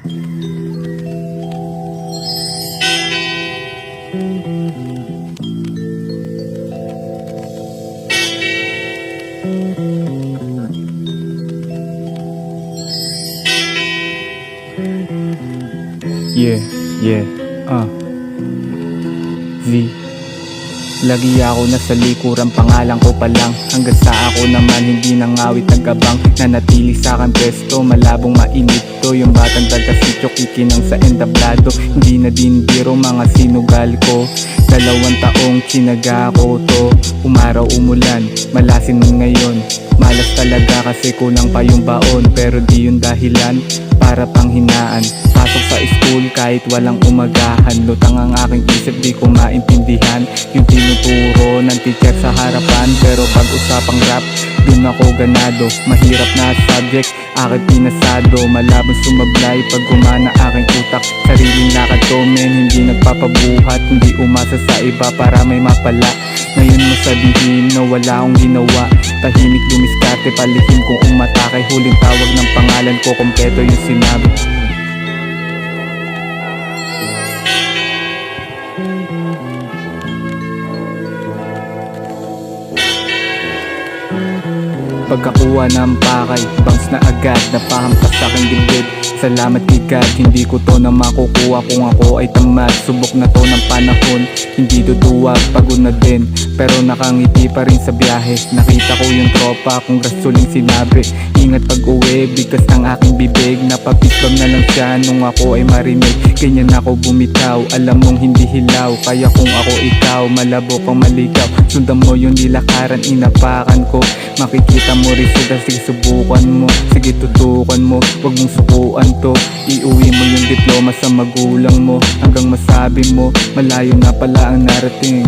Yeah, yeah, Z. Lagi ako nasa likuran, pangalan ko pa lang. Hanggang sa ako naman hindi nangawit nagabang. Nanatili sa akin presto, malabong mainit to. Yung batang taga-sityo, kikinang sa entablado. Hindi na din biro mga sinugal ko. 2 taong chinaga ko to. Umaraw umulan, malasin ngayon. Malas talaga kasi kulang pa yung baon. Pero di yung dahilan para panghinaan. Pasok sa school kahit walang umagahan. Lutang ang aking isip, di ko maintindihan yung tinuturo ng teacher sa harapan. Pero pag usapang rap, dun ako ganado. Mahirap na subject, aking pinasado. Malabong sumablay pag gumana aking utak. Sariling lakad ko men, hindi nagpapabuhat. Hindi umasa sa iba para may mapala. Ngayon mo sabihin na wala akong ginawa. Tahimik dumiskarte, palihim kong umatake. Huling tawag ng pangalan ko, kompleto yung sinabi. Pagkakuha ng pakay, bounce na agad, napahampas sa aking dibdib. Salamat kay God, hindi ko to na makukuha kung ako ay tamad. Subok na to ng panahon, hindi duduwag, pagod na din. Pero nakangiti pa rin sa biyahe. Nakita ko yung tropa, kung rasuling sinabi. Ingat pag uwi, bigkas ng aking bibig. Napapisbam na lang siya nung ako ay marinig. Ganyan ako bumitaw, alam mong hindi hilaw. Kaya kung ako ikaw, malabo kang maligaw. Sundan mo yung nilakaran, inapakan ko. Makikita mo rin sila, sige subukan mo. Sige tutukan mo, wag mong sukuan to. Iuwi mo yung diploma sa magulang mo. Hanggang masabi mo, malayo na pala ang narating.